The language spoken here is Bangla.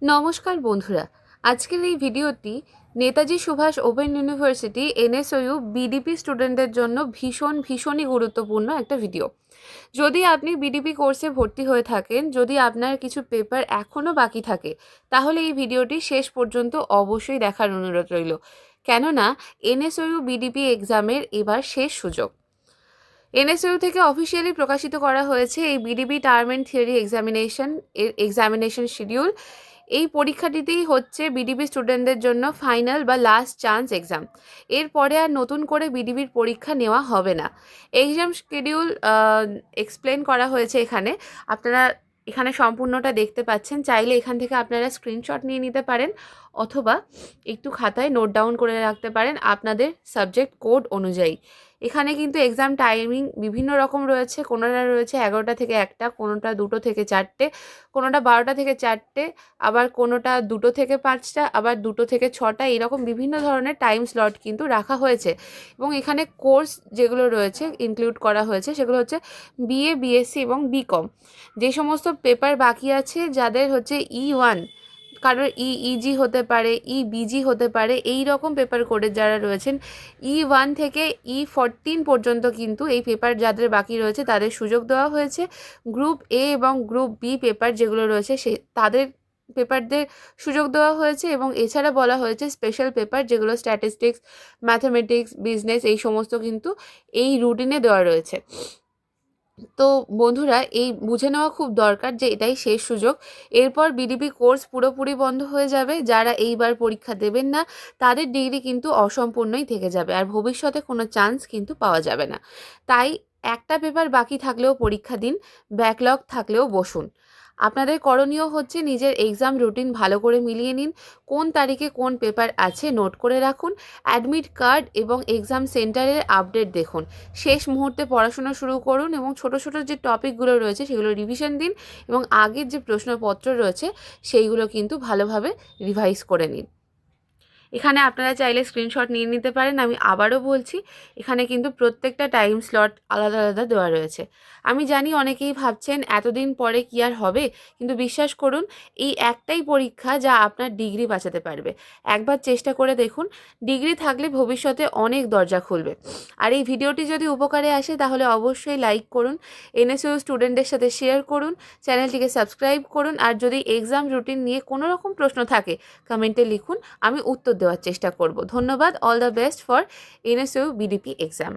নমস্কার বন্ধুরা, আজকের এই ভিডিওটি নেতাজি সুভাষ ওপেন ইউনিভার্সিটি এনএসইউ বিডিপি স্টুডেন্টদের জন্য ভীষণই গুরুত্বপূর্ণ একটা ভিডিও। যদি আপনি বিডিপি কোর্সে ভর্তি হয়ে থাকেন, যদি আপনার কিছু পেপার এখনও বাকি থাকে, তাহলে এই ভিডিওটি শেষ পর্যন্ত অবশ্যই দেখার অনুরোধ রইল। কেননা এনএসইউ বিডিপি এক্সামের এবার শেষ সুযোগ। এনএসইউ থেকে অফিসিয়ালি প্রকাশিত করা হয়েছে এই BDP term and theory examination schedule. এই পরীক্ষাটিতেই হচ্ছে বিডিবি স্টুডেন্টদের জন্য ফাইনাল বা লাস্ট চান্স এক্সাম। এরপরে আর নতুন করে বিডিবির পরীক্ষা নেওয়া হবে না। এক্সাম শিডিউল এক্সপ্লেন করা হয়েছে এখানে। আপনারা এখানে সম্পূর্ণটা দেখতে পাচ্ছেন। চাইলে এখান থেকে আপনারা স্ক্রিনশট নিয়ে নিতে পারেন, অথবা একটু খাতায় নোট ডাউন করে রাখতে পারেন আপনাদের সাবজেক্ট কোড অনুযায়ী। এখানে কিন্তু এক্সাম টাইমিং বিভিন্ন রকম রয়েছে। কোনোটা রয়েছে 11টা থেকে 1টা, কোনোটা 2টো থেকে 4টে, কোনোটা 12টা থেকে 4টে, আবার কোনোটা 2টো থেকে 5টা, আবার 2টো থেকে 6টা। এরকম বিভিন্ন ধরনের টাইম স্লট কিন্তু রাখা হয়েছে। এবং এখানে কোর্স যেগুলো রয়েছে ইনক্লুড করা হয়েছে সেগুলো হচ্ছে বিএ, বিএসসি এবং বিকম। যে সমস্ত পেপার বাকি আছে, যাদের হচ্ছে E1, কারোর ইজি হতে পারে, বিজি হতে পারে, এই রকম পেপার কোডে যারা রয়েছেন E1 থেকে E14 পর্যন্ত কিন্তু এই পেপার যাদের বাকি রয়েছে তাদের সুযোগ দেওয়া হয়েছে। গ্রুপ এ এবং গ্রুপ বি পেপার যেগুলো রয়েছে তাদের পেপারদের সুযোগ দেওয়া হয়েছে। এবং এছাড়া বলা হয়েছে স্পেশাল পেপার যেগুলো স্ট্যাটিস্টিক্স, ম্যাথামেটিক্স, বিজনেস, এই সমস্ত কিন্তু এই রুটিনে দেওয়া রয়েছে। তো বন্ধুরা, এই বুঝে নেওয়া খুব দরকার যে এটাই শেষ সুযোগ। এরপর বিডিপি কোর্স পুরোপুরি বন্ধ হয়ে যাবে। যারা এইবার পরীক্ষা দেবেন না তাদের ডিগ্রি কিন্তু অসম্পূর্ণই থেকে যাবে, আর ভবিষ্যতে কোনো চান্স কিন্তু পাওয়া যাবে না। তাই একটা পেপার বাকি থাকলেও পরীক্ষা দিন, ব্যাকলগ থাকলেও বসুন। আপনাদের করণীয় হচ্ছে নিজের এক্সাম রুটিন ভালো করে মিলিয়ে নিন, কোন তারিখে কোন পেপার আছে নোট করে রাখুন, অ্যাডমিট কার্ড এবং এক্সাম সেন্টারের আপডেট দেখুন। শেষ মুহূর্তে পড়াশোনা শুরু করুন এবং ছোট ছোট যে টপিকগুলো রয়েছে সেগুলো রিভিশন দিন, এবং আগের যে প্রশ্নপত্র রয়েছে সেইগুলো কিন্তু ভালোভাবে রিভাইজ করে নিন। এখানে আপনারা চাইলে স্ক্রিনশট নিয়ে নিতে পারেন। আমি আবারও বলছি, এখানে কিন্তু প্রত্যেকটা টাইম স্লট আলাদা আলাদা দেওয়া রয়েছে। আমি জানি অনেকেই ভাবছেন এতদিন পরে কি আর হবে, কিন্তু বিশ্বাস করুন, এই একটাই পরীক্ষা যা আপনার ডিগ্রি বাঁচাতে পারবে। একবার চেষ্টা করে দেখুন, ডিগ্রি থাকলে ভবিষ্যতে অনেক দরজা খুলবে। আর এই ভিডিওটি যদি উপকারে আসে তাহলে অবশ্যই লাইক করুন, এনএসইউ স্টুডেন্টদের সাথে শেয়ার করুন, চ্যানেলটিকে সাবস্ক্রাইব করুন। আর যদি এক্সাম রুটিন নিয়ে কোনো রকম প্রশ্ন থাকে কমেন্টে লিখুন, আমি উত্তর দেওয়ার চেষ্টা করব। ধন্যবাদ। All the best for NSU BDP exam.